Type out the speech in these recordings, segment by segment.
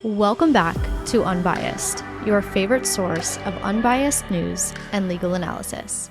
Welcome back to Unbiased, your favorite source of unbiased news and legal analysis.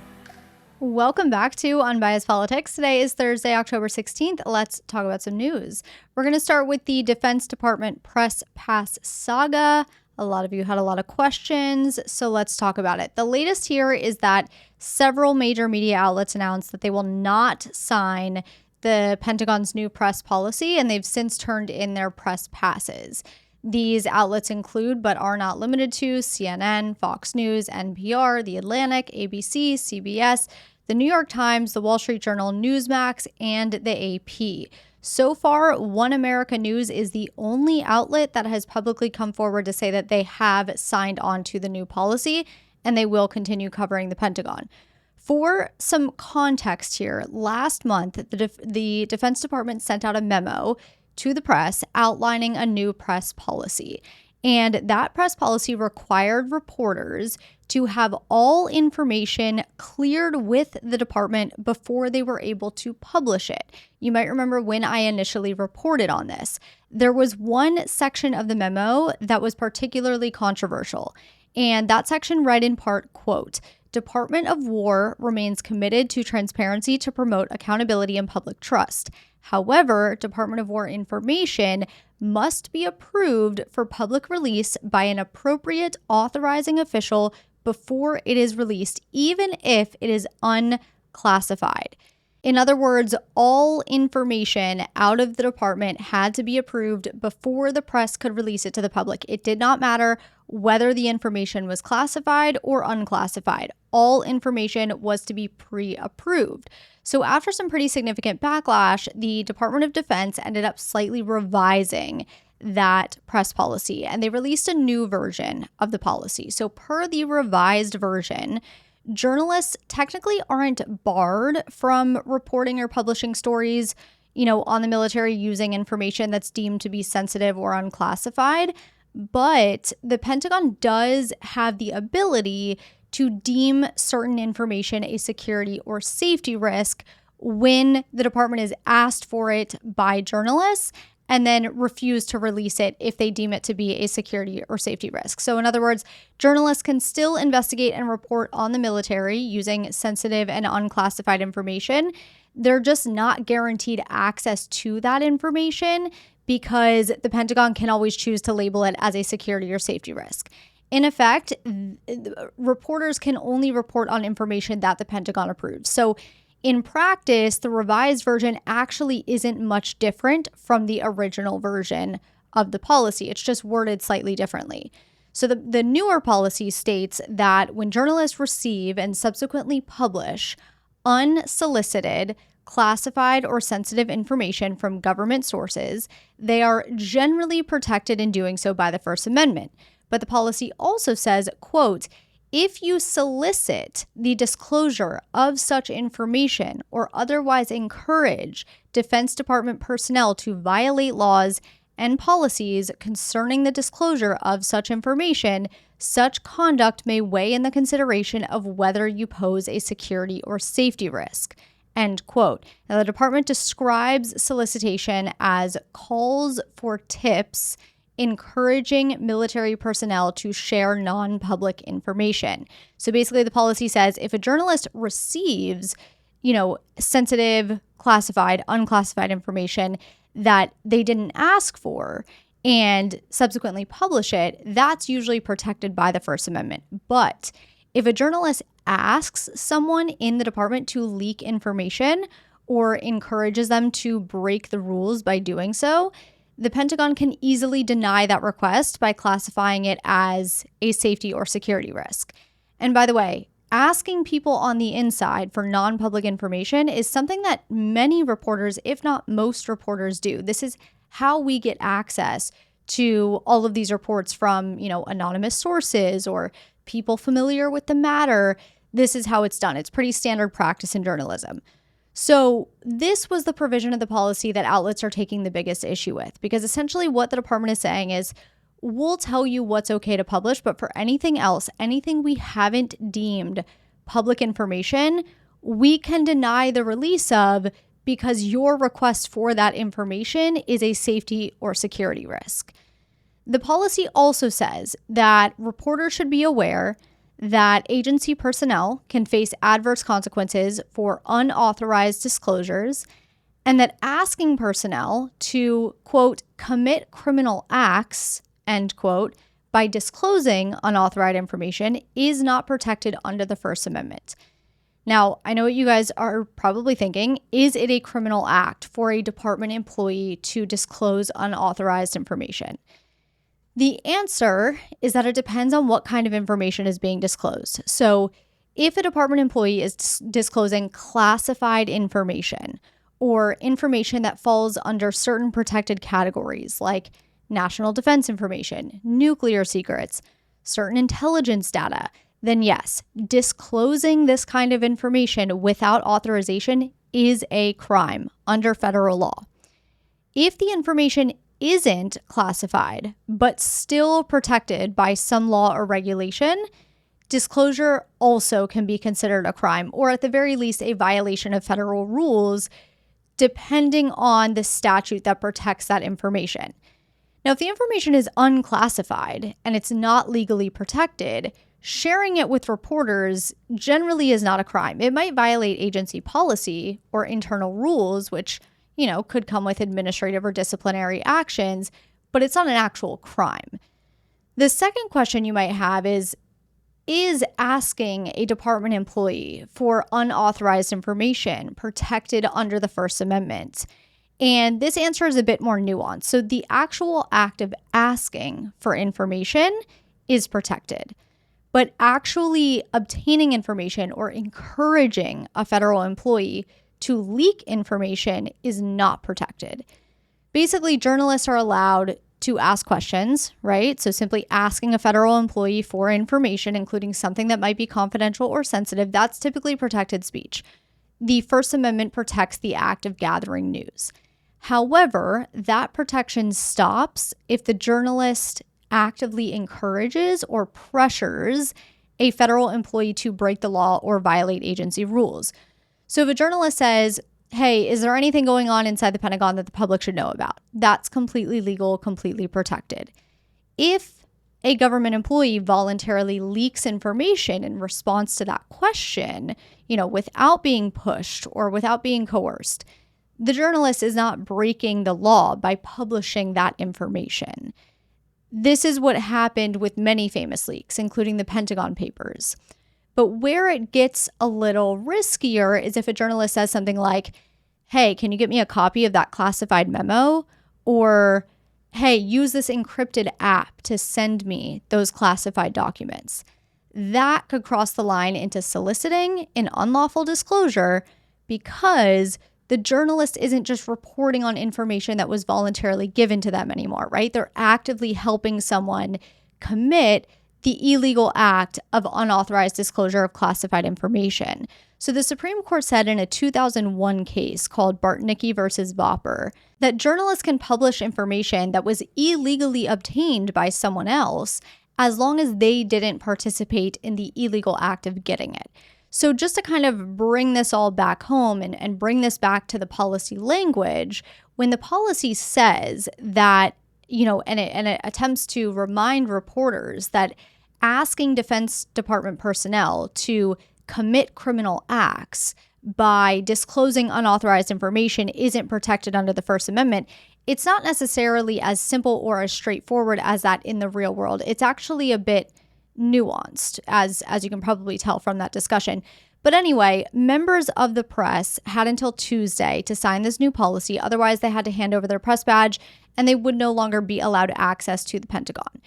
Welcome back to Unbiased Politics. Today is Thursday, October 16th. Let's talk about some news. We're going to start with the Defense Department press pass saga. A lot of you had a lot of questions, so let's talk about it. The latest here is that several major media outlets announced that they will not sign the Pentagon's new press policy, and they've since turned in their press passes. These outlets include, but are not limited to, CNN, Fox News, NPR, The Atlantic, ABC, CBS, The New York Times, The Wall Street Journal, Newsmax, and the AP. So far, One America News is the only outlet that has publicly come forward to say that they have signed on to the new policy, and they will continue covering the Pentagon. For some context here, last month, the Defense Department sent out a memo to the press outlining a new press policy. And that press policy required reporters to have all information cleared with the department before they were able to publish it. You might remember when I initially reported on this. There was one section of the memo that was particularly controversial. And that section read in part, quote, "Department of War remains committed to transparency to promote accountability and public trust. However, Department of War information must be approved for public release by an appropriate authorizing official before it is released, even if it is unclassified." In other words, all information out of the department had to be approved before the press could release it to the public. It did not matter whether the information was classified or unclassified. All information was to be pre-approved. So after some pretty significant backlash, the Department of Defense ended up slightly revising that press policy, and they released a new version of the policy. So per the revised version, journalists technically aren't barred from reporting or publishing stories, on the military using information that's deemed to be sensitive or unclassified. But the Pentagon does have the ability to deem certain information a security or safety risk when the department is asked for it by journalists and then refuse to release it if they deem it to be a security or safety risk. So in other words, journalists can still investigate and report on the military using sensitive and unclassified information. They're just not guaranteed access to that information because the Pentagon can always choose to label it as a security or safety risk. In effect, reporters can only report on information that the Pentagon approves. So in practice, the revised version actually isn't much different from the original version of the policy. It's just worded slightly differently. So the newer policy states that when journalists receive and subsequently publish unsolicited, classified, or sensitive information from government sources, they are generally protected in doing so by the First Amendment. But the policy also says, quote, "If you solicit the disclosure of such information or otherwise encourage Defense Department personnel to violate laws and policies concerning the disclosure of such information, such conduct may weigh in the consideration of whether you pose a security or safety risk." End quote. Now, the department describes solicitation as calls for tips encouraging military personnel to share non-public information. So basically the policy says if a journalist receives, sensitive, classified, unclassified information that they didn't ask for and subsequently publish it, that's usually protected by the First Amendment. But if a journalist asks someone in the department to leak information or encourages them to break the rules by doing so, the Pentagon can easily deny that request by classifying it as a safety or security risk. And by the way, asking people on the inside for non-public information is something that many reporters, if not most reporters, do. This is how we get access to all of these reports from, anonymous sources or people familiar with the matter. This is how it's done. It's pretty standard practice in journalism. So this was the provision of the policy that outlets are taking the biggest issue with, because essentially what the department is saying is, we'll tell you what's okay to publish, but for anything else, anything we haven't deemed public information, we can deny the release of because your request for that information is a safety or security risk. The policy also says that reporters should be aware that agency personnel can face adverse consequences for unauthorized disclosures, and that asking personnel to, quote, commit criminal acts, end quote, by disclosing unauthorized information is not protected under the First Amendment. Now, I know what you guys are probably thinking. Is it a criminal act for a department employee to disclose unauthorized information? The answer is that it depends on what kind of information is being disclosed. So if a department employee is disclosing classified information or information that falls under certain protected categories like national defense information, nuclear secrets, certain intelligence data, then yes, disclosing this kind of information without authorization is a crime under federal law. If the information isn't classified, but still protected by some law or regulation, disclosure also can be considered a crime, or at the very least, a violation of federal rules, depending on the statute that protects that information. Now, if the information is unclassified and it's not legally protected, sharing it with reporters generally is not a crime. It might violate agency policy or internal rules, which, could come with administrative or disciplinary actions, but it's not an actual crime. The second question you might have is asking a department employee for unauthorized information protected under the First Amendment? And this answer is a bit more nuanced. So the actual act of asking for information is protected, but actually obtaining information or encouraging a federal employee to leak information is not protected. Basically, journalists are allowed to ask questions, right? So simply asking a federal employee for information, including something that might be confidential or sensitive, that's typically protected speech. The First Amendment protects the act of gathering news. However, that protection stops if the journalist actively encourages or pressures a federal employee to break the law or violate agency rules. So if a journalist says, hey, is there anything going on inside the Pentagon that the public should know about? That's completely legal, completely protected. If a government employee voluntarily leaks information in response to that question, without being pushed or without being coerced, the journalist is not breaking the law by publishing that information. This is what happened with many famous leaks, including the Pentagon Papers. But where it gets a little riskier is if a journalist says something like, hey, can you get me a copy of that classified memo? Or, hey, use this encrypted app to send me those classified documents. That could cross the line into soliciting an unlawful disclosure because the journalist isn't just reporting on information that was voluntarily given to them anymore, right? They're actively helping someone commit the illegal act of unauthorized disclosure of classified information. So the Supreme Court said in a 2001 case called Bartnicki versus Vopper that journalists can publish information that was illegally obtained by someone else as long as they didn't participate in the illegal act of getting it. So just to kind of bring this all back home and bring this back to the policy language, when the policy says that, and it attempts to remind reporters that asking Defense Department personnel to commit criminal acts by disclosing unauthorized information isn't protected under the First Amendment, it's not necessarily as simple or as straightforward as that in the real world. It's actually a bit nuanced, as you can probably tell from that discussion. But anyway, members of the press had until Tuesday to sign this new policy. Otherwise, they had to hand over their press badge and they would no longer be allowed access to the Pentagon.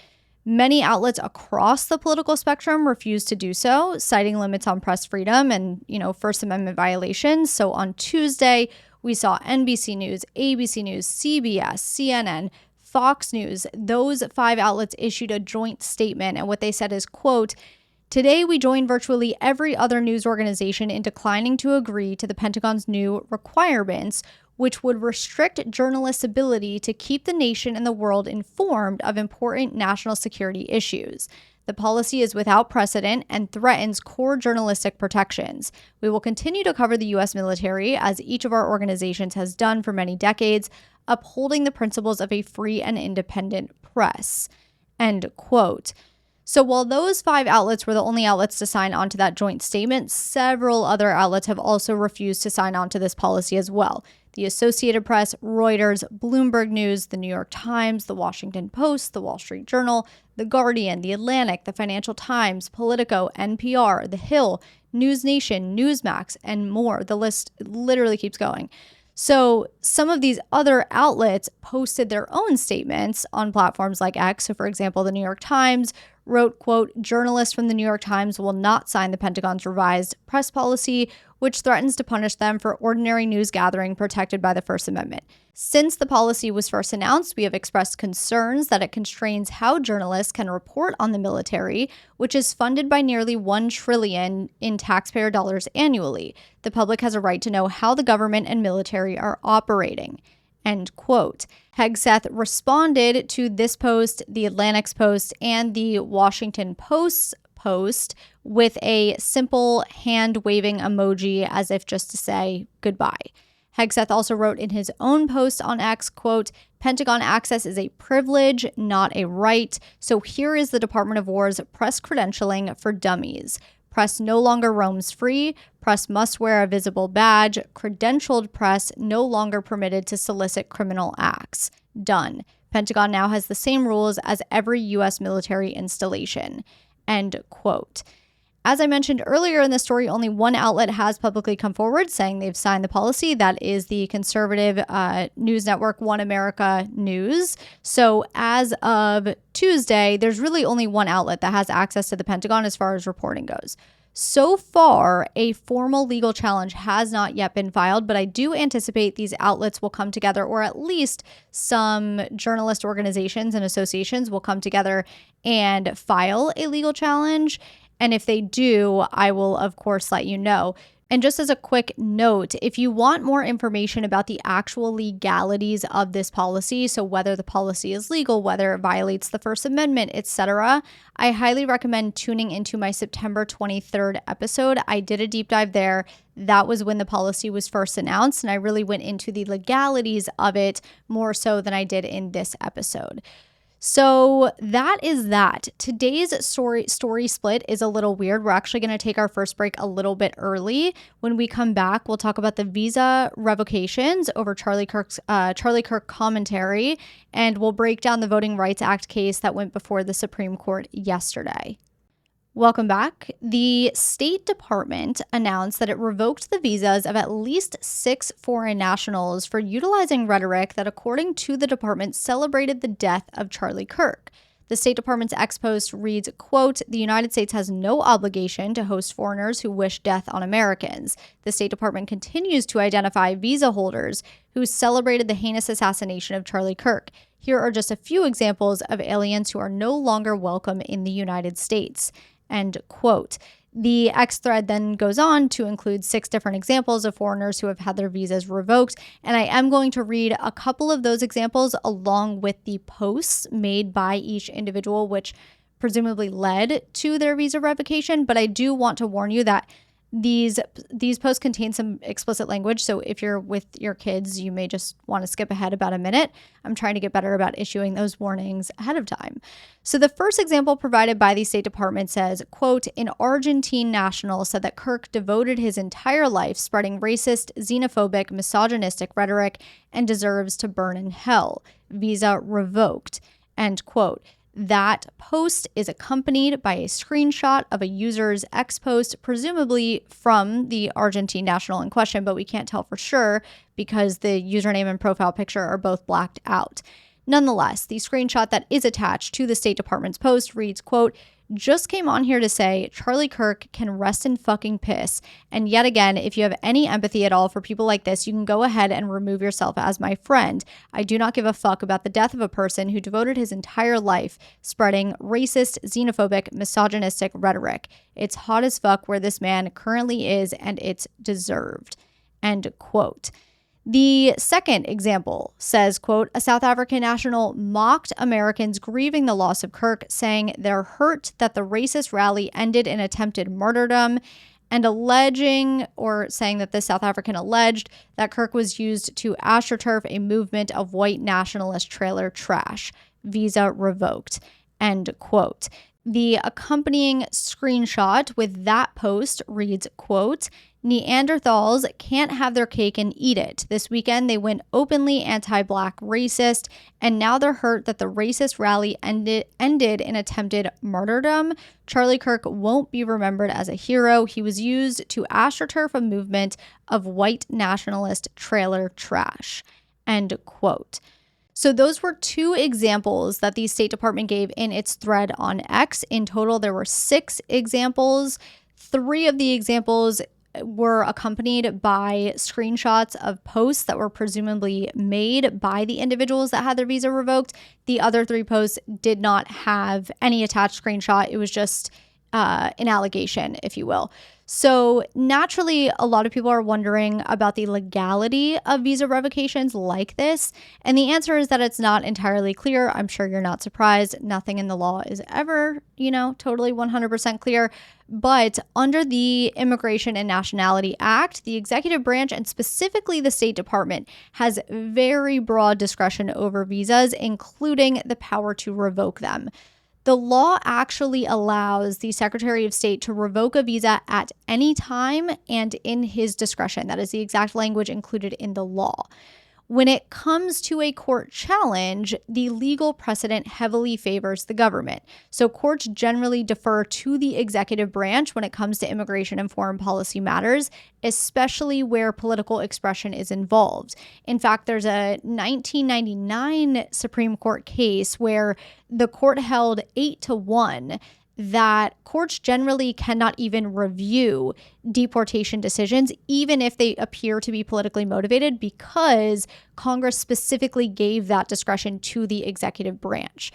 Many outlets across the political spectrum refused to do so, citing limits on press freedom and, First Amendment violations. So on Tuesday, we saw NBC News, ABC News, CBS, CNN, Fox News. Those 5 outlets issued a joint statement, and what they said is, quote, "Today, we join virtually every other news organization in declining to agree to the Pentagon's new requirements, which would restrict journalists' ability to keep the nation and the world informed of important national security issues. The policy is without precedent and threatens core journalistic protections. We will continue to cover the U.S. military, as each of our organizations has done for many decades, upholding the principles of a free and independent press, end quote. So while those 5 outlets were the only outlets to sign on to that joint statement, several other outlets have also refused to sign on to this policy as well. The Associated Press, Reuters, Bloomberg News, the New York Times, the Washington Post, the Wall Street Journal, the Guardian, the Atlantic, the Financial Times, Politico, NPR, The Hill, News Nation, Newsmax, and more. The list literally keeps going. So some of these other outlets posted their own statements on platforms like X. So for example, the New York Times wrote, quote, "Journalists from the New York Times will not sign the Pentagon's revised press policy, which threatens to punish them for ordinary news gathering protected by the First Amendment. Since the policy was first announced, we have expressed concerns that it constrains how journalists can report on the military, which is funded by nearly $1 trillion in taxpayer dollars annually. The public has a right to know how the government and military are operating," end quote. Hegseth responded to this post, the Atlantic's post, and the Washington Post's post with a simple hand-waving emoji as if just to say goodbye. Hegseth also wrote in his own post on X, quote, "Pentagon access is a privilege, not a right. So here is the Department of War's press credentialing for dummies. Press no longer roams free. Press must wear a visible badge. Credentialed press no longer permitted to solicit criminal acts. Done. Pentagon now has the same rules as every U.S. military installation," end quote. As I mentioned earlier in the story, only one outlet has publicly come forward saying they've signed the policy. That is the conservative news network One America News. So as of Tuesday, there's really only one outlet that has access to the Pentagon as far as reporting goes. So far, a formal legal challenge has not yet been filed, but I do anticipate these outlets will come together, or at least some journalist organizations and associations will come together and file a legal challenge. And if they do, I will, of course, let you know. And just as a quick note, if you want more information about the actual legalities of this policy, so whether the policy is legal, whether it violates the First Amendment, etc., I highly recommend tuning into my September 23rd episode. I did a deep dive there. That was when the policy was first announced, and I really went into the legalities of it more so than I did in this episode. So that is that. Today's story split is a little weird. We're actually going to take our first break a little bit early. When we come back, we'll talk about the visa revocations over Charlie Kirk commentary, and we'll break down the Voting Rights Act case that went before the Supreme Court yesterday. Welcome back. The State Department announced that it revoked the visas of at least 6 foreign nationals for utilizing rhetoric that, according to the department, celebrated the death of Charlie Kirk. The State Department's X post reads, quote, "The United States has no obligation to host foreigners who wish death on Americans. The State Department continues to identify visa holders who celebrated the heinous assassination of Charlie Kirk. Here are just a few examples of aliens who are no longer welcome in the United States," end quote. The X thread then goes on to include 6 different examples of foreigners who have had their visas revoked. And I am going to read a couple of those examples along with the posts made by each individual, which presumably led to their visa revocation. But I do want to warn you that these posts contain some explicit language. So if you're with your kids, you may just want to skip ahead about a minute. I'm trying to get better about issuing those warnings ahead of time. So the first example provided by the State Department says, quote, "An Argentine national said that Kirk devoted his entire life spreading racist, xenophobic, misogynistic rhetoric and deserves to burn in hell. Visa revoked," end quote. That post is accompanied by a screenshot of a user's X post, presumably from the Argentine national in question, but we can't tell for sure because the username and profile picture are both blacked out. Nonetheless, the screenshot that is attached to the State Department's post reads, quote, "Just came on here to say Charlie Kirk can rest in fucking piss. And yet again, if you have any empathy at all for people like this, you can go ahead and remove yourself as my friend. I do not give a fuck about the death of a person who devoted his entire life spreading racist, xenophobic, misogynistic rhetoric. It's hot as fuck where this man currently is, and it's deserved," end quote. The second example says, quote, "A South African national mocked Americans grieving the loss of Kirk, saying they're hurt that the racist rally ended in attempted martyrdom, and saying that the South African alleged that Kirk was used to astroturf a movement of white nationalist trailer trash," visa revoked, end quote. The accompanying screenshot with that post reads, quote, Neanderthals can't have their cake and eat it. This weekend, they went openly anti-Black racist, and now they're hurt that the racist rally ended in attempted martyrdom. Charlie Kirk won't be remembered as a hero. He was used to astroturf a movement of white nationalist trailer trash, end quote. So those were two examples that the State Department gave in its thread on X. In total, there were 6 examples. 3 of the examples were accompanied by screenshots of posts that were presumably made by the individuals that had their visa revoked. The other 3 posts did not have any attached screenshot. It was just an allegation, if you will. So naturally, a lot of people are wondering about the legality of visa revocations like this. And the answer is that it's not entirely clear. I'm sure you're not surprised. Nothing in the law is ever, totally 100% clear. But under the Immigration and Nationality Act, the executive branch, and specifically the State Department, has very broad discretion over visas, including the power to revoke them. The law actually allows the Secretary of State to revoke a visa at any time and in his discretion. That is the exact language included in the law. When it comes to a court challenge, the legal precedent heavily favors the government. So courts generally defer to the executive branch when it comes to immigration and foreign policy matters, especially where political expression is involved. In fact, there's a 1999 Supreme Court case where the court held 8-1 that courts generally cannot even review deportation decisions, even if they appear to be politically motivated, because Congress specifically gave that discretion to the executive branch.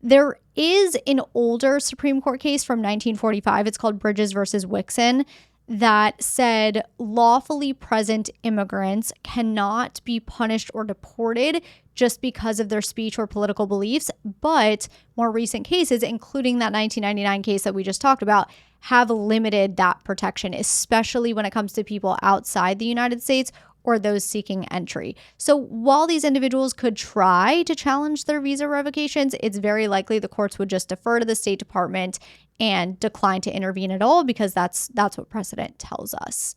There is an older Supreme Court case from 1945. It's called Bridges versus Wixon, that said lawfully present immigrants cannot be punished or deported just because of their speech or political beliefs. But more recent cases, including that 1999 case that we just talked about, have limited that protection, especially when it comes to people outside the United States or those seeking entry. So while these individuals could try to challenge their visa revocations, it's very likely the courts would just defer to the State Department and decline to intervene at all, because that's what precedent tells us.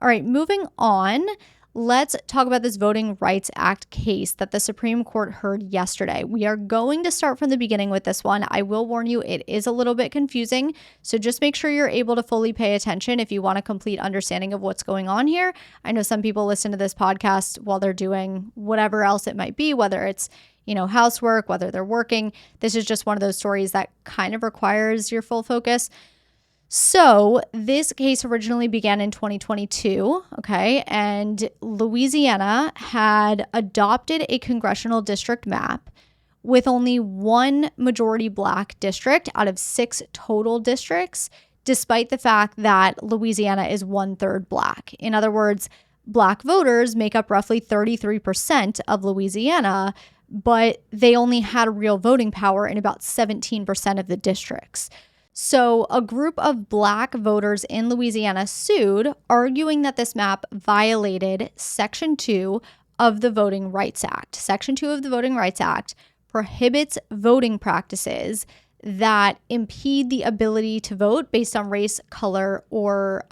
All right, moving on. Let's talk about this Voting Rights Act case that the Supreme Court heard yesterday. We are going to start from the beginning with this one. I will warn you, it is a little bit confusing, so just make sure you're able to fully pay attention if you want a complete understanding of what's going on here. I know some people listen to this podcast while they're doing whatever else it might be, whether it's housework, whether they're working. This is just one of those stories that kind of requires your full focus. So this case originally began in 2022, okay, and Louisiana had adopted a congressional district map with only one majority Black district out of 6 total districts, despite the fact that Louisiana is 1/3 Black. In other words, Black voters make up roughly 33% of Louisiana, but they only had real voting power in about 17% of the districts. So a group of Black voters in Louisiana sued, arguing that this map violated Section 2 of the Voting Rights Act. Section 2 of the Voting Rights Act prohibits voting practices that impede the ability to vote based on race, color, or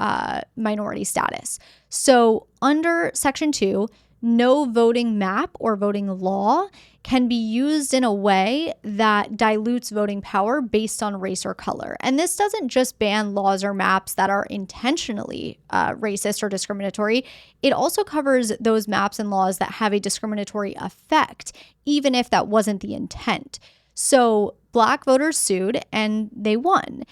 minority status. So under Section 2, no voting map or voting law can be used in a way that dilutes voting power based on race or color. And this doesn't just ban laws or maps that are intentionally racist or discriminatory. It also covers those maps and laws that have a discriminatory effect, even if that wasn't the intent. So Black voters sued and they won.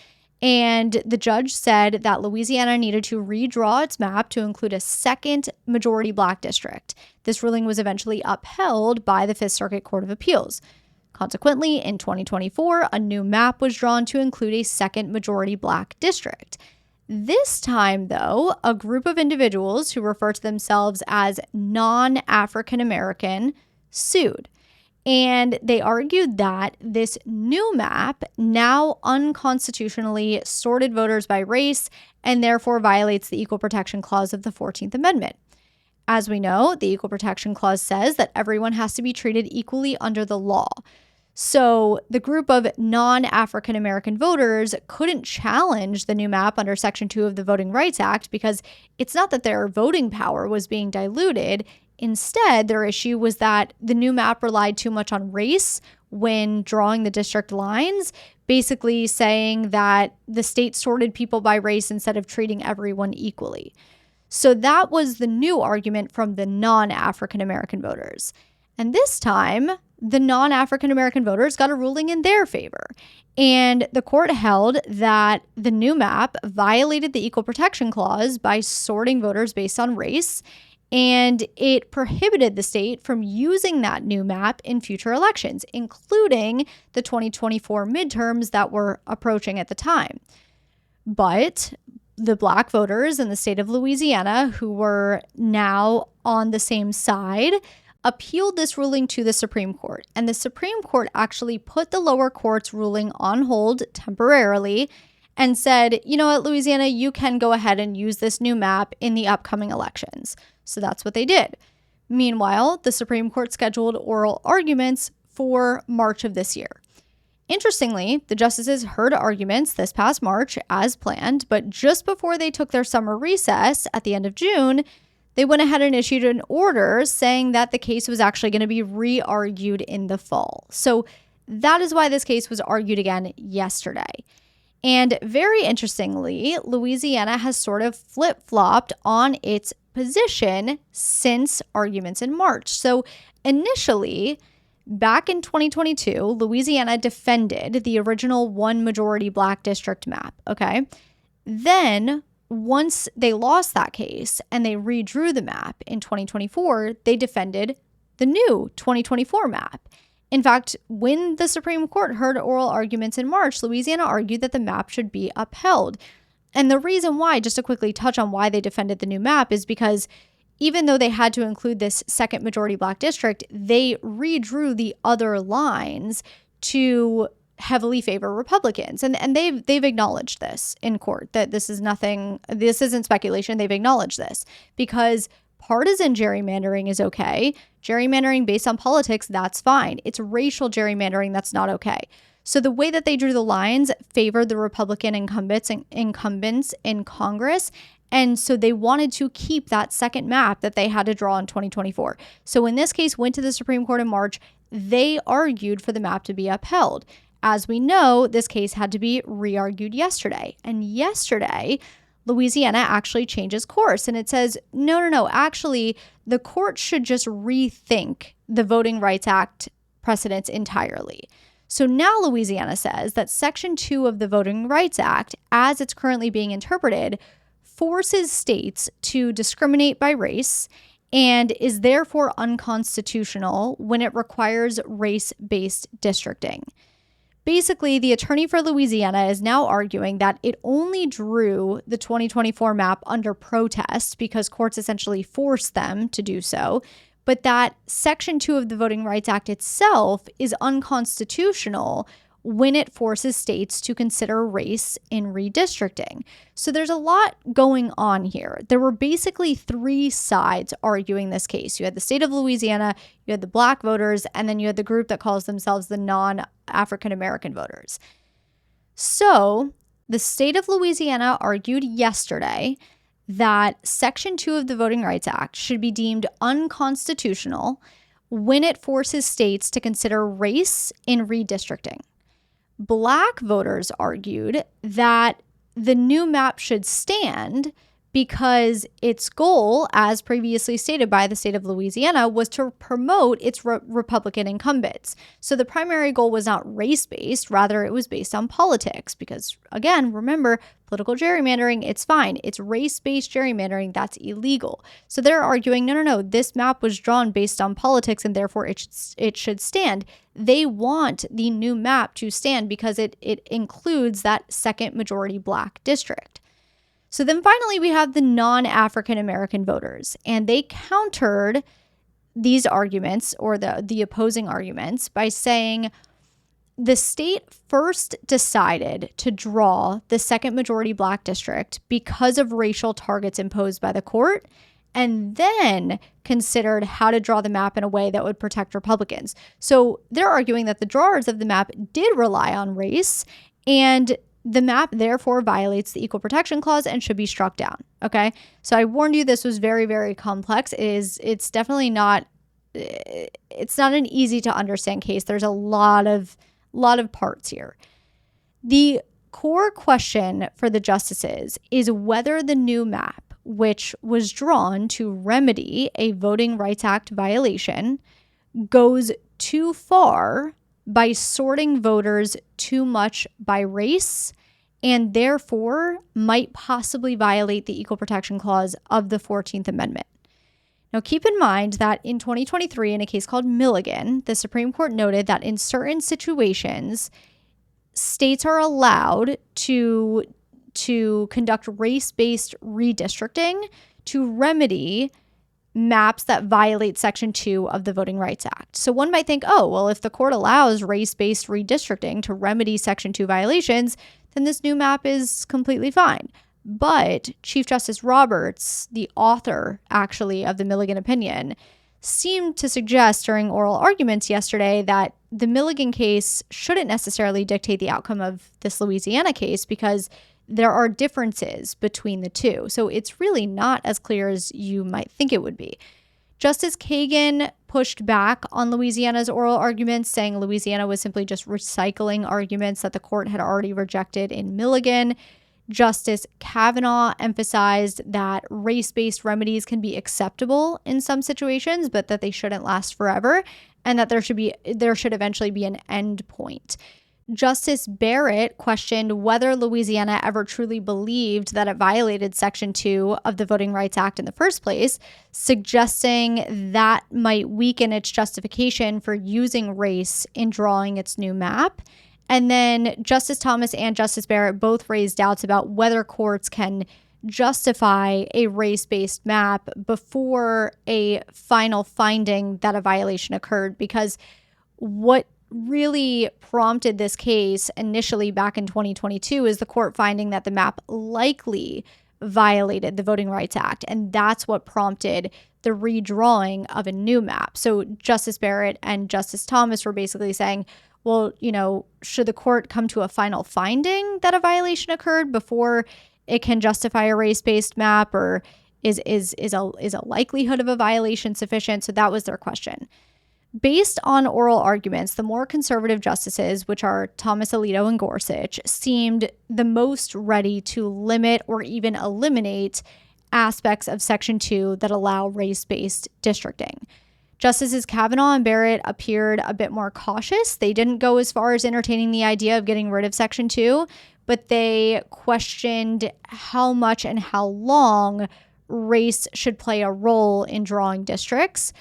And the judge said that Louisiana needed to redraw its map to include a second majority Black district. This ruling was eventually upheld by the Fifth Circuit Court of Appeals. Consequently, in 2024, a new map was drawn to include a second majority Black district. This time, though, a group of individuals who refer to themselves as non-African American sued. And they argued that this new map now unconstitutionally sorted voters by race and therefore violates the Equal Protection Clause of the 14th Amendment. As we know, the Equal Protection Clause says that everyone has to be treated equally under the law. So the group of non-African American voters couldn't challenge the new map under Section 2 of the Voting Rights Act because it's not that their voting power was being diluted. Instead, their issue was that the new map relied too much on race when drawing the district lines, basically saying that the state sorted people by race instead of treating everyone equally. So that was the new argument from the non-African American voters. And this time, the non-African American voters got a ruling in their favor. And the court held that the new map violated the Equal Protection Clause by sorting voters based on race, and it prohibited the state from using that new map in future elections, including the 2024 midterms that were approaching at the time. But the Black voters in the state of Louisiana, who were now on the same side, appealed this ruling to the Supreme Court. And the Supreme Court actually put the lower court's ruling on hold temporarily and said, you know what, Louisiana, you can go ahead and use this new map in the upcoming elections. So that's what they did. Meanwhile, the Supreme Court scheduled oral arguments for March of this year. Interestingly, the justices heard arguments this past March as planned, but just before they took their summer recess at the end of June, they went ahead and issued an order saying that the case was actually going to be re-argued in the fall. So that is why this case was argued again yesterday. And very interestingly, Louisiana has sort of flip-flopped on its position since arguments in March. So initially, back in 2022, Louisiana defended the original one majority Black district map, okay? Then once they lost that case and they redrew the map in 2024, they defended the new 2024 map. In fact, when the Supreme Court heard oral arguments in March, Louisiana argued that the map should be upheld. And the reason why, just to quickly touch on why they defended the new map, is because even though they had to include this second majority Black district, they redrew the other lines to heavily favor Republicans. And they've acknowledged this in court, that this isn't speculation. They've acknowledged this because partisan gerrymandering is okay. Gerrymandering based on politics, that's fine. It's racial gerrymandering that's not okay. So the way that they drew the lines favored the Republican incumbents in Congress. And so they wanted to keep that second map that they had to draw in 2024. So when this case went to the Supreme Court in March, they argued for the map to be upheld. As we know, this case had to be re-argued yesterday. And yesterday, Louisiana actually changes course. And it says, no, actually, the court should just rethink the Voting Rights Act precedents entirely. So now Louisiana says that Section 2 of the Voting Rights Act, as it's currently being interpreted, forces states to discriminate by race and is therefore unconstitutional when it requires race-based districting. Basically, the attorney for Louisiana is now arguing that it only drew the 2024 map under protest because courts essentially forced them to do so, but that Section 2 of the Voting Rights Act itself is unconstitutional when it forces states to consider race in redistricting. So there's a lot going on here. There were basically three sides arguing this case. You had the state of Louisiana, you had the Black voters, and then you had the group that calls themselves the non-African American voters. So the state of Louisiana argued yesterday that Section 2 of the Voting Rights Act should be deemed unconstitutional when it forces states to consider race in redistricting. Black voters argued that the new map should stand because its goal, as previously stated by the state of Louisiana, was to promote its Republican incumbents. So the primary goal was not race-based, rather it was based on politics because, again, remember, political gerrymandering, it's fine. It's race-based gerrymandering, that's illegal. So they're arguing, no, this map was drawn based on politics and therefore it should stand. They want the new map to stand because it includes that second majority Black district. So then finally we have the non-African American voters, and they countered these arguments or the opposing arguments by saying the state first decided to draw the second majority Black district because of racial targets imposed by the court, and then considered how to draw the map in a way that would protect Republicans. So they're arguing that the drawers of the map did rely on race, and the map therefore violates the Equal Protection Clause and should be struck down. Okay, so I warned you this was very, very complex. It's definitely not. It's not an easy to understand case. There's a lot of parts here. The core question for the justices is whether the new map, which was drawn to remedy a Voting Rights Act violation, goes too far by sorting voters too much by race, and therefore might possibly violate the Equal Protection Clause of the 14th Amendment. Now, keep in mind that in 2023, in a case called Milligan, the Supreme Court noted that in certain situations, states are allowed to conduct race-based redistricting to remedy maps that violate Section 2 of the Voting Rights Act. So one might think, oh, well, if the court allows race-based redistricting to remedy Section 2 violations, then this new map is completely fine. But Chief Justice Roberts, the author, actually, of the Milligan opinion, seemed to suggest during oral arguments yesterday that the Milligan case shouldn't necessarily dictate the outcome of this Louisiana case because there are differences between the two. So it's really not as clear as you might think it would be. Justice Kagan pushed back on Louisiana's oral arguments, saying Louisiana was simply just recycling arguments that the court had already rejected in Milligan. Justice Kavanaugh emphasized that race-based remedies can be acceptable in some situations, but that they shouldn't last forever, and that there should eventually be an end point. Justice Barrett questioned whether Louisiana ever truly believed that it violated Section 2 of the Voting Rights Act in the first place, suggesting that might weaken its justification for using race in drawing its new map. And then Justice Thomas and Justice Barrett both raised doubts about whether courts can justify a race-based map before a final finding that a violation occurred, because what really prompted this case initially back in 2022 is the court finding that the map likely violated the Voting Rights Act, and that's what prompted the redrawing of a new map. So Justice Barrett and Justice Thomas were basically saying, well, should the court come to a final finding that a violation occurred before it can justify a race-based map, or is a likelihood of a violation sufficient? So that was their question. Based on oral arguments, the more conservative justices, which are Thomas Alito and Gorsuch, seemed the most ready to limit or even eliminate aspects of Section 2 that allow race-based districting. Justices Kavanaugh and Barrett appeared a bit more cautious. They didn't go as far as entertaining the idea of getting rid of Section 2, but they questioned how much and how long race should play a role in drawing districts.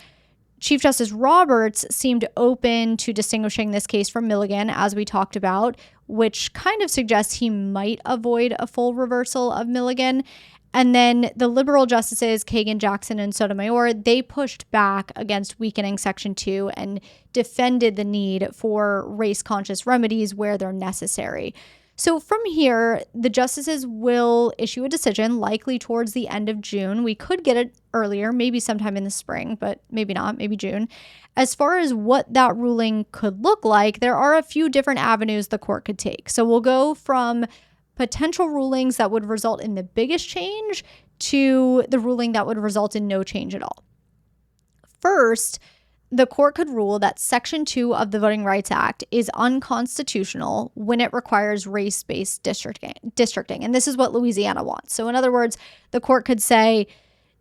Chief Justice Roberts seemed open to distinguishing this case from Milligan, as we talked about, which kind of suggests he might avoid a full reversal of Milligan. And then the liberal justices, Kagan, Jackson, and Sotomayor, they pushed back against weakening Section 2 and defended the need for race-conscious remedies where they're necessary. So from here, the justices will issue a decision likely towards the end of June. We could get it earlier, maybe sometime in the spring, but maybe not, maybe June. As far as what that ruling could look like, there are a few different avenues the court could take. So we'll go from potential rulings that would result in the biggest change to the ruling that would result in no change at all. First, the court could rule that Section 2 of the Voting Rights Act is unconstitutional when it requires race-based districting. And this is what Louisiana wants. So in other words, the court could say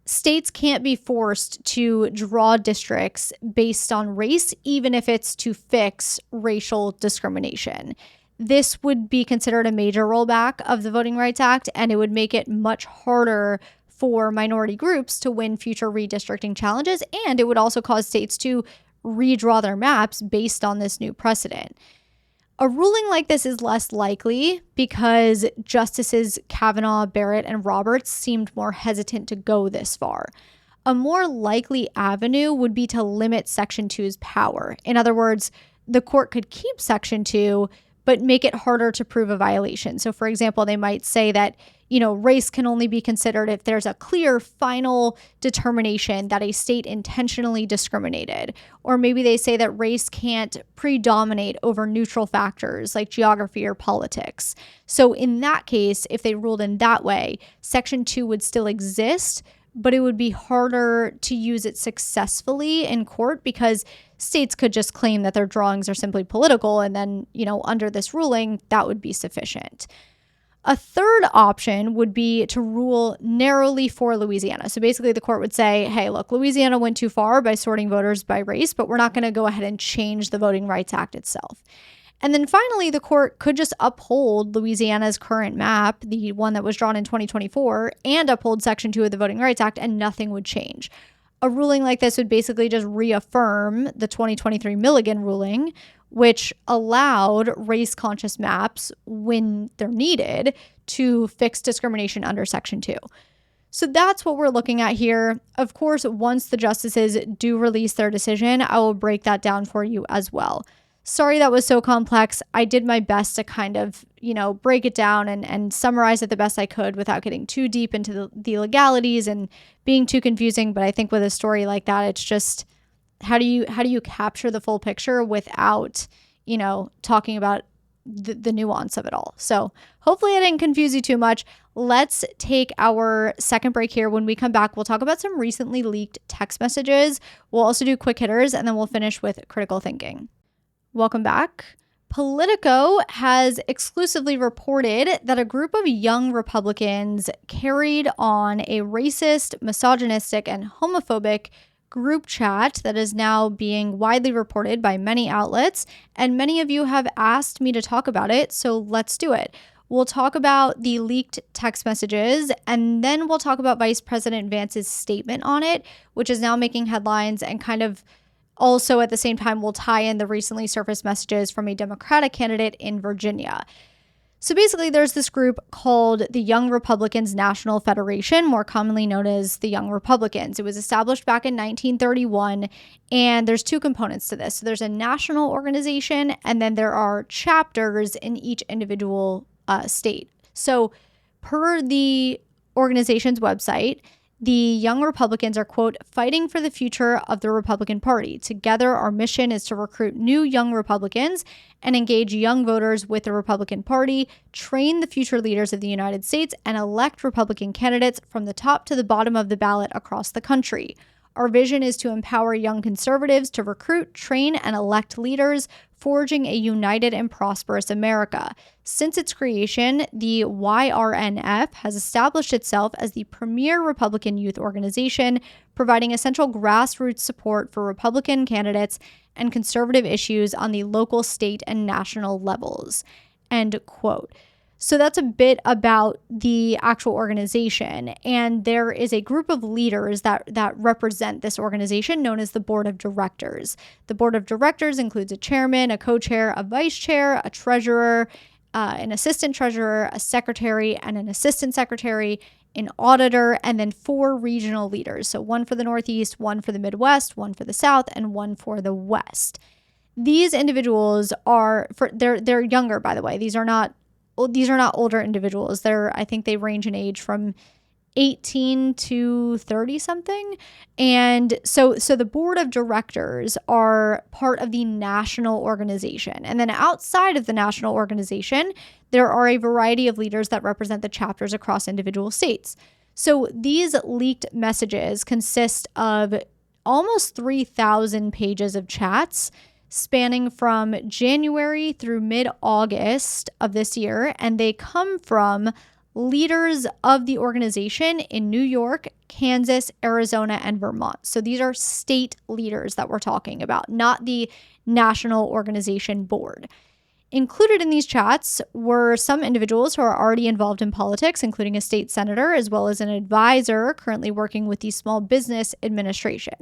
states can't be forced to draw districts based on race, even if it's to fix racial discrimination. This would be considered a major rollback of the Voting Rights Act, and it would make it much harder for minority groups to win future redistricting challenges, and it would also cause states to redraw their maps based on this new precedent. A ruling like this is less likely because Justices Kavanaugh, Barrett, and Roberts seemed more hesitant to go this far. A more likely avenue would be to limit Section 2's power. In other words, the court could keep Section 2, but make it harder to prove a violation. So for example, they might say that, race can only be considered if there's a clear final determination that a state intentionally discriminated. Or maybe they say that race can't predominate over neutral factors like geography or politics. So in that case, if they ruled in that way, Section 2 would still exist, but it would be harder to use it successfully in court because states could just claim that their drawings are simply political, and then, under this ruling, that would be sufficient. A third option would be to rule narrowly for Louisiana. So basically the court would say, hey, look, Louisiana went too far by sorting voters by race, but we're not going to go ahead and change the Voting Rights Act itself. And then finally, the court could just uphold Louisiana's current map, the one that was drawn in 2024, and uphold Section 2 of the Voting Rights Act, and nothing would change. A ruling like this would basically just reaffirm the 2023 Milligan ruling, which allowed race-conscious maps, when they're needed, to fix discrimination under Section 2. So that's what we're looking at here. Of course, once the justices do release their decision, I will break that down for you as well. Sorry that was so complex. I did my best to kind of, break it down and summarize it the best I could without getting too deep into the legalities and being too confusing. But I think with a story like that, it's just, how do you capture the full picture without, talking about the nuance of it all? So hopefully I didn't confuse you too much. Let's take our second break here. When we come back, we'll talk about some recently leaked text messages. We'll also do quick hitters, and then we'll finish with critical thinking. Welcome back. Politico has exclusively reported that a group of young Republicans carried on a racist, misogynistic, and homophobic group chat that is now being widely reported by many outlets, and many of you have asked me to talk about it, so let's do it. We'll talk about the leaked text messages, and then we'll talk about Vice President Vance's statement on it, which is now making headlines, and kind of also at the same time we'll tie in the recently surfaced messages from a Democratic candidate in Virginia. So basically, there's this group called the Young Republicans National Federation, more commonly known as the Young Republicans. It was established back in 1931, and there's two components to this. So there's a national organization, and then there are chapters in each individual state. So per the organization's website, the Young Republicans are, quote, fighting for the future of the Republican Party. Together, our mission is to recruit new young Republicans and engage young voters with the Republican Party, train the future leaders of the United States, and elect Republican candidates from the top to the bottom of the ballot across the country. Our vision is to empower young conservatives to recruit, train, and elect leaders, forging a united and prosperous America. Since its creation, the YRNF has established itself as the premier Republican youth organization, providing essential grassroots support for Republican candidates and conservative issues on the local, state, and national levels. End quote. So that's a bit about the actual organization. And there is a group of leaders that represent this organization known as the Board of Directors. The Board of Directors includes a chairman, a co-chair, a vice chair, a treasurer, an assistant treasurer, a secretary, and an assistant secretary, an auditor, and then 4 regional leaders. So one for the Northeast, one for the Midwest, one for the South, and one for the West. These individuals they're younger, by the way. These are not older individuals. I think they range in age from 18 to 30 something. And so the board of directors are part of the national organization. And then outside of the national organization, there are a variety of leaders that represent the chapters across individual states. So these leaked messages consist of almost 3,000 pages of chats spanning from January through mid-August of this year, and they come from leaders of the organization in New York, Kansas, Arizona, and Vermont. So these are state leaders that we're talking about, not the national organization board. Included in these chats were some individuals who are already involved in politics, including a state senator, as well as an advisor currently working with the Small Business Administration.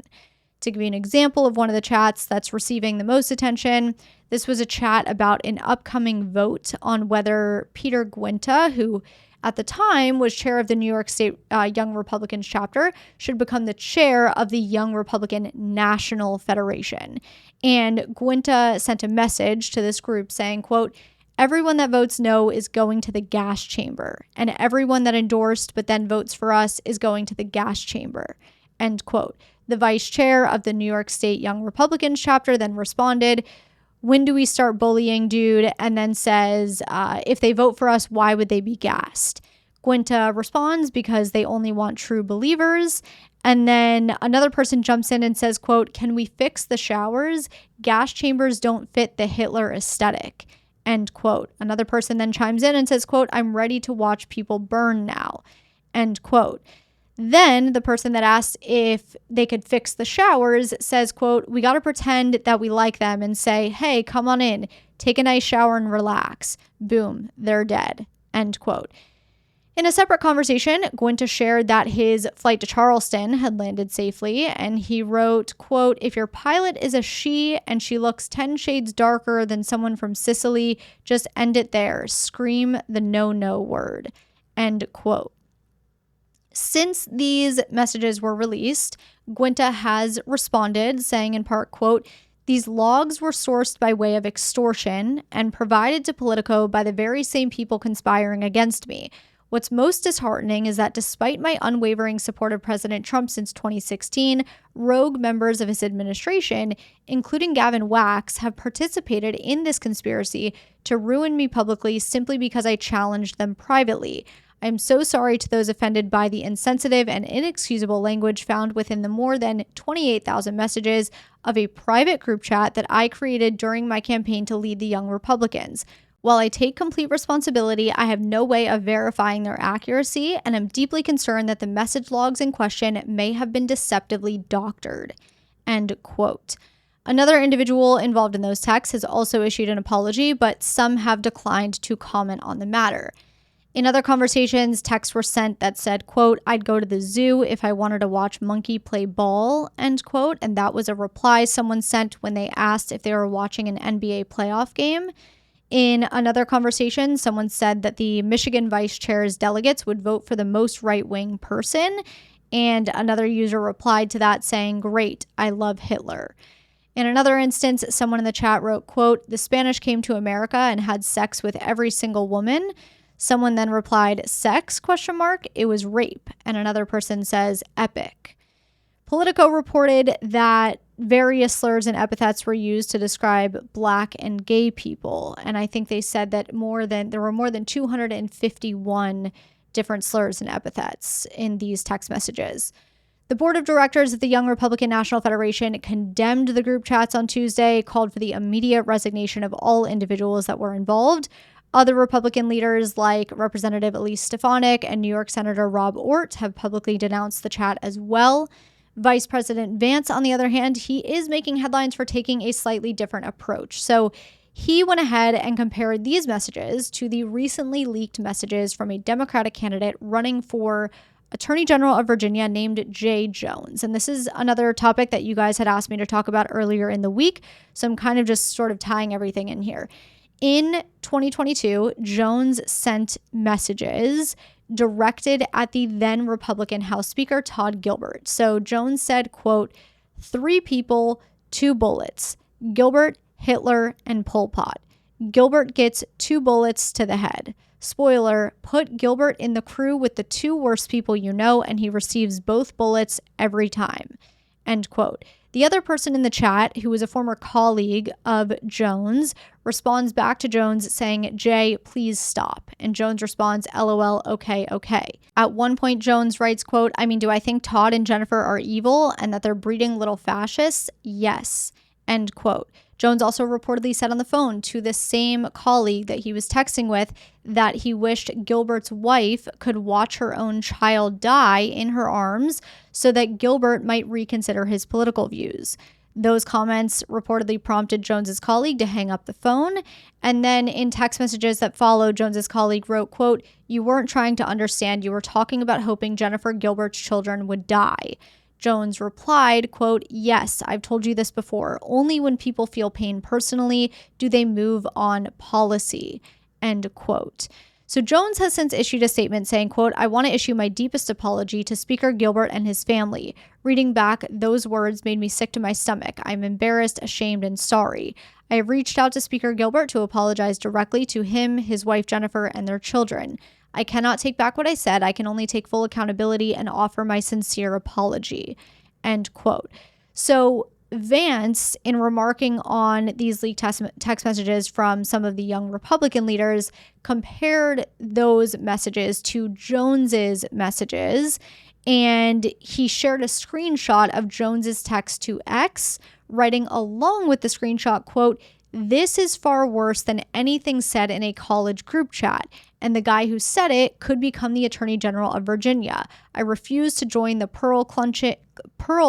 To give you an example of one of the chats that's receiving the most attention, this was a chat about an upcoming vote on whether Peter Guinta, who at the time was chair of the New York State Young Republicans chapter, should become the chair of the Young Republican National Federation. And Guinta sent a message to this group saying, quote, Everyone that votes no is going to the gas chamber, and everyone that endorsed but then votes for us is going to the gas chamber, end quote. The vice chair of the New York State Young Republicans chapter then responded, when do we start bullying, dude? And then says, if they vote for us, why would they be gassed? Gwynta responds, because they only want true believers. And then another person jumps in and says, quote, can we fix the showers? Gas chambers don't fit the Hitler aesthetic, end quote. Another person then chimes in and says, quote, I'm ready to watch people burn now, end quote. Then the person that asked if they could fix the showers says, quote, we got to pretend that we like them and say, hey, come on in, take a nice shower and relax. Boom, they're dead, end quote. In a separate conversation, Gwynta shared that his flight to Charleston had landed safely, and he wrote, quote, if your pilot is a she and she looks 10 shades darker than someone from Sicily, just end it there. Scream the no word, end quote. Since these messages were released, Gwynta has responded, saying in part, quote, these logs were sourced by way of extortion and provided to Politico by the very same people conspiring against me. What's most disheartening is that despite my unwavering support of President Trump since 2016, rogue members of his administration, including Gavin Wax, have participated in this conspiracy to ruin me publicly simply because I challenged them privately. I am so sorry to those offended by the insensitive and inexcusable language found within the more than 28,000 messages of a private group chat that I created during my campaign to lead the Young Republicans. While I take complete responsibility, I have no way of verifying their accuracy, and am deeply concerned that the message logs in question may have been deceptively doctored, end quote. Another individual involved in those texts has also issued an apology, but some have declined to comment on the matter. In other conversations, texts were sent that said, quote, I'd go to the zoo if I wanted to watch monkey play ball, end quote. And that was a reply someone sent when they asked if they were watching an NBA playoff game. In another conversation, someone said that the Michigan vice chair's delegates would vote for the most right-wing person. And another user replied to that saying, great, I love Hitler. In another instance, someone in the chat wrote, quote, the Spanish came to America and had sex with every single woman. Someone then replied, sex, ? It was rape. And another person says, epic. Politico reported that various slurs and epithets were used to describe Black and gay people. And I think they said that there were more than 251 different slurs and epithets in these text messages. The board of directors of the Young Republican National Federation condemned the group chats on Tuesday, called for the immediate resignation of all individuals that were involved. Other Republican leaders like Representative Elise Stefanik and New York Senator Rob Ortt have publicly denounced the chat as well. Vice President Vance, on the other hand, he is making headlines for taking a slightly different approach. So he went ahead and compared these messages to the recently leaked messages from a Democratic candidate running for Attorney General of Virginia named Jay Jones. And this is another topic that you guys had asked me to talk about earlier in the week. So I'm kind of just sort of tying everything in here. In 2022, Jones sent messages directed at the then Republican House Speaker, Todd Gilbert. So Jones said, quote, 3 people, 2 bullets, Gilbert, Hitler, and Pol Pot. Gilbert gets 2 bullets to the head. Spoiler, put Gilbert in the crew with the 2 worst people you know, and he receives both bullets every time, end quote. The other person in the chat, who was a former colleague of Jones, responds back to Jones saying, Jay, please stop. And Jones responds, LOL, okay. At one point, Jones writes, quote, I mean, do I think Todd and Jennifer are evil and that they're breeding little fascists? Yes, end quote. Jones also reportedly said on the phone to the same colleague that he was texting with that he wished Gilbert's wife could watch her own child die in her arms so that Gilbert might reconsider his political views. Those comments reportedly prompted Jones's colleague to hang up the phone. And then in text messages that followed, Jones's colleague wrote, quote, you weren't trying to understand. You were talking about hoping Jennifer Gilbert's children would die. Jones replied, quote, yes, I've told you this before. Only when people feel pain personally do they move on policy, end quote. So Jones has since issued a statement saying, quote, "I want to issue my deepest apology to Speaker Gilbert and his family. Reading back those words made me sick to my stomach. I'm embarrassed, ashamed, and sorry. I have reached out to Speaker Gilbert to apologize directly to him, his wife Jennifer, and their children. I cannot take back what I said. I can only take full accountability and offer my sincere apology." End quote. So Vance, in remarking on these leaked text messages from some of the young Republican leaders, compared those messages to Jones's messages, and he shared a screenshot of Jones's text to X, writing along with the screenshot, quote, "This is far worse than anything said in a college group chat, and the guy who said it could become the Attorney General of Virginia. I refuse to join the pearl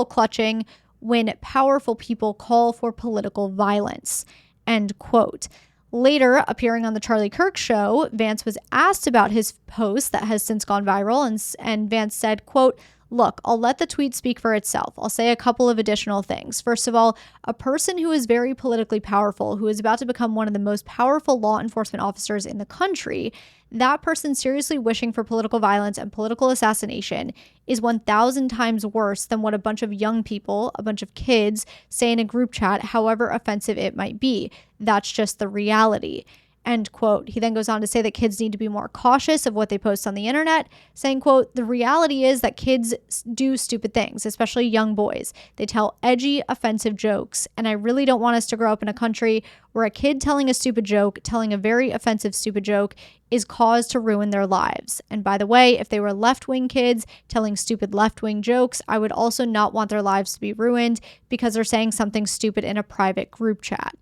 clutching when powerful people call for political violence." End quote. Later, appearing on the Charlie Kirk show, Vance was asked about his post that has since gone viral, and Vance said, quote, "Look, I'll let the tweet speak for itself. I'll say a couple of additional things. First of all, a person who is very politically powerful, who is about to become one of the most powerful law enforcement officers in the country, that person seriously wishing for political violence and political assassination is 1,000 times worse than what a bunch of young people, a bunch of kids, say in a group chat, however offensive it might be. That's just the reality." End quote. He then goes on to say that kids need to be more cautious of what they post on the internet, saying, quote, "The reality is that kids do stupid things, especially young boys. They tell edgy, offensive jokes, and I really don't want us to grow up in a country where a kid telling a stupid joke, telling a very offensive stupid joke, is cause to ruin their lives. And by the way, if they were left-wing kids telling stupid left-wing jokes, I would also not want their lives to be ruined because they're saying something stupid in a private group chat."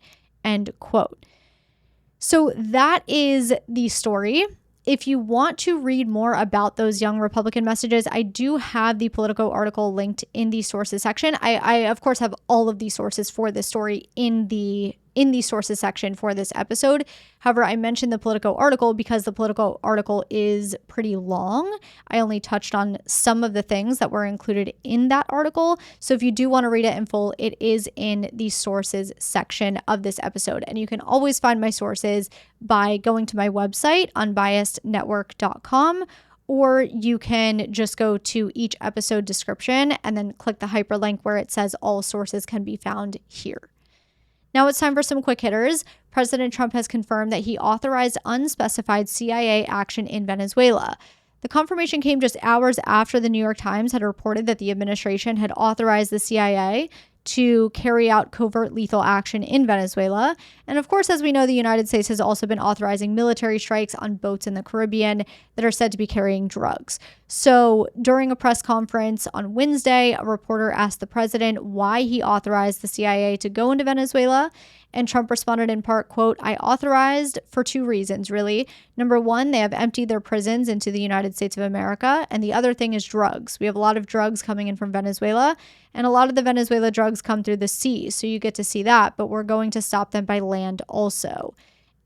End quote. So that is the story. If you want to read more about those young Republican messages, I do have the Politico article linked in the sources section. I of course have all of the sources for this story in the sources section for this episode. However, I mentioned the Politico article because the Politico article is pretty long. I only touched on some of the things that were included in that article. So if you do want to read it in full, it is in the sources section of this episode. And you can always find my sources by going to my website, unbiasednetwork.com, or you can just go to each episode description and then click the hyperlink where it says all sources can be found here. Now it's time for some quick hitters. President Trump has confirmed that he authorized unspecified CIA action in Venezuela. The confirmation came just hours after the New York Times had reported that the administration had authorized the CIA to carry out covert lethal action in Venezuela. And of course, as we know, the United States has also been authorizing military strikes on boats in the Caribbean that are said to be carrying drugs. So during a press conference on Wednesday, a reporter asked the president why he authorized the CIA to go into Venezuela. And Trump responded in part, quote, "I authorized for two reasons, really. Number one, they have emptied their prisons into the United States of America. And the other thing is drugs. We have a lot of drugs coming in from Venezuela. And a lot of the Venezuela drugs come through the sea. So you get to see that. But we're going to stop them by land also."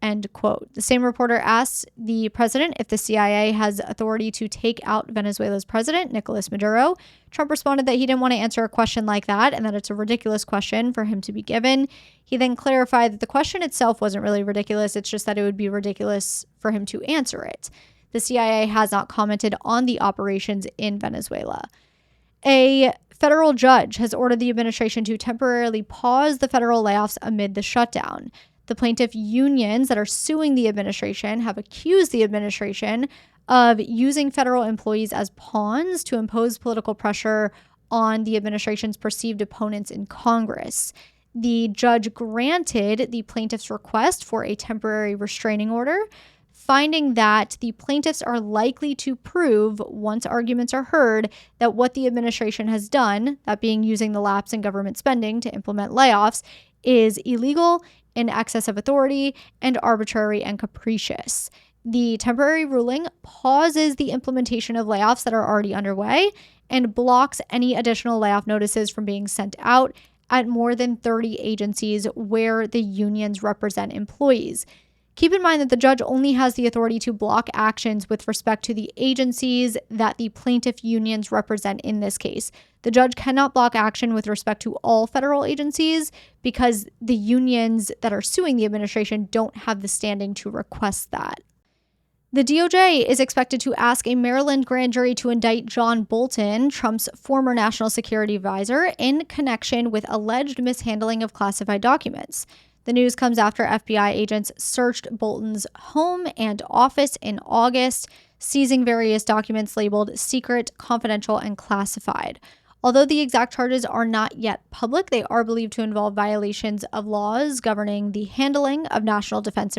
End quote. The same reporter asked the president if the CIA has authority to take out Venezuela's president, Nicolas Maduro. Trump responded that he didn't want to answer a question like that and that it's a ridiculous question for him to be given. He then clarified that the question itself wasn't really ridiculous. It's just that it would be ridiculous for him to answer it. The CIA has not commented on the operations in Venezuela. A federal judge has ordered the administration to temporarily pause the federal layoffs amid the shutdown. The plaintiff unions that are suing the administration have accused the administration of using federal employees as pawns to impose political pressure on the administration's perceived opponents in Congress. The judge granted the plaintiff's request for a temporary restraining order, finding that the plaintiffs are likely to prove, once arguments are heard, that what the administration has done, that being using the lapse in government spending to implement layoffs, is illegal, in excess of authority, and arbitrary and capricious. The temporary ruling pauses the implementation of layoffs that are already underway and blocks any additional layoff notices from being sent out at more than 30 agencies where the unions represent employees. Keep in mind that the judge only has the authority to block actions with respect to the agencies that the plaintiff unions represent in this case. The judge cannot block action with respect to all federal agencies because the unions that are suing the administration don't have the standing to request that. The DOJ is expected to ask a Maryland grand jury to indict John Bolton, Trump's former national security advisor, in connection with alleged mishandling of classified documents. The news comes after FBI agents searched Bolton's home and office in August, seizing various documents labeled secret, confidential, and classified. Although the exact charges are not yet public, they are believed to involve violations of laws governing the handling of national defense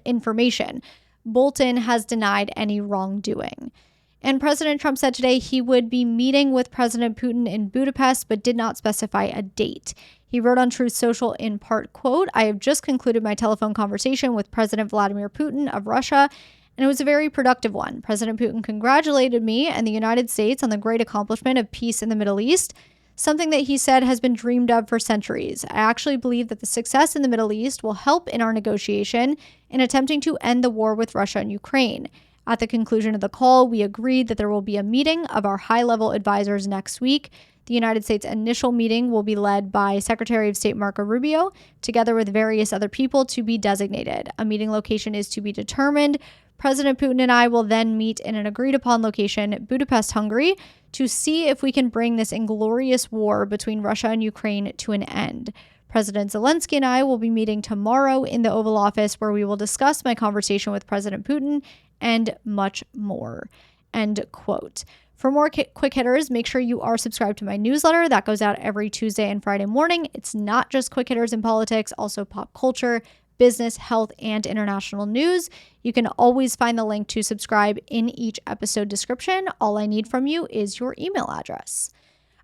information. Bolton has denied any wrongdoing. And President Trump said today he would be meeting with President Putin in Budapest, but did not specify a date. He wrote on Truth Social in part, quote, "I have just concluded my telephone conversation with President Vladimir Putin of Russia, and it was a very productive one. President Putin congratulated me and the United States on the great accomplishment of peace in the Middle East, something that he said has been dreamed of for centuries. I actually believe that the success in the Middle East will help in our negotiation in attempting to end the war with Russia and Ukraine. At the conclusion of the call, we agreed that there will be a meeting of our high-level advisors next week. The United States' initial meeting will be led by Secretary of State Marco Rubio, together with various other people to be designated. A meeting location is to be determined. President Putin and I will then meet in an agreed-upon location, Budapest, Hungary, to see if we can bring this inglorious war between Russia and Ukraine to an end. President Zelensky and I will be meeting tomorrow in the Oval Office, where we will discuss my conversation with President Putin and much more." End quote. For more quick hitters, make sure you are subscribed to my newsletter. That goes out every Tuesday and Friday morning. It's not just quick hitters in politics, also pop culture, business, health, and international news. You can always find the link to subscribe in each episode description. All I need from you is your email address.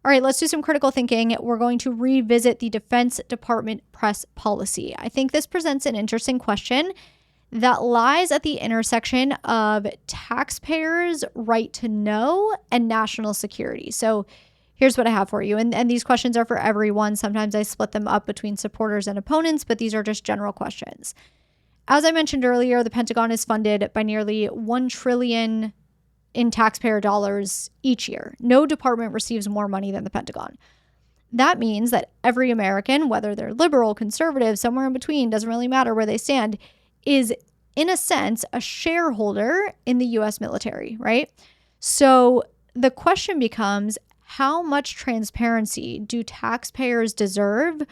All right, let's do some critical thinking. We're going to revisit the Defense Department press policy. I think this presents an interesting question that lies at the intersection of taxpayers' right to know and national security. So here's what I have for you. And these questions are for everyone. Sometimes I split them up between supporters and opponents, but these are just general questions. As I mentioned earlier, the Pentagon is funded by nearly $1 trillion in taxpayer dollars each year. No department receives more money than the Pentagon. That means that every American, whether they're liberal, conservative, somewhere in between, doesn't really matter where they stand, is in a sense a shareholder in the US military, right? So the question becomes, how much transparency do taxpayers deserve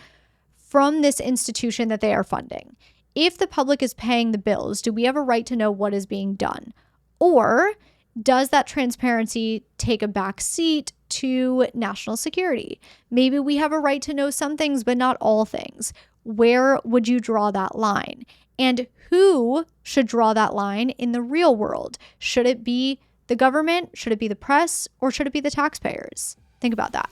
from this institution that they are funding? If the public is paying the bills, do we have a right to know what is being done? Or does that transparency take a back seat to national security? Maybe we have a right to know some things, but not all things. Where would you draw that line? And who should draw that line in the real world? Should it be the government? Should it be the press? Or should it be the taxpayers? Think about that.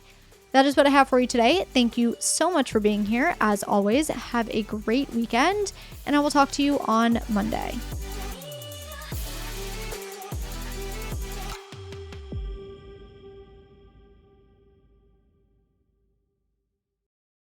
That is what I have for you today. Thank you so much for being here. As always, have a great weekend, and I will talk to you on Monday.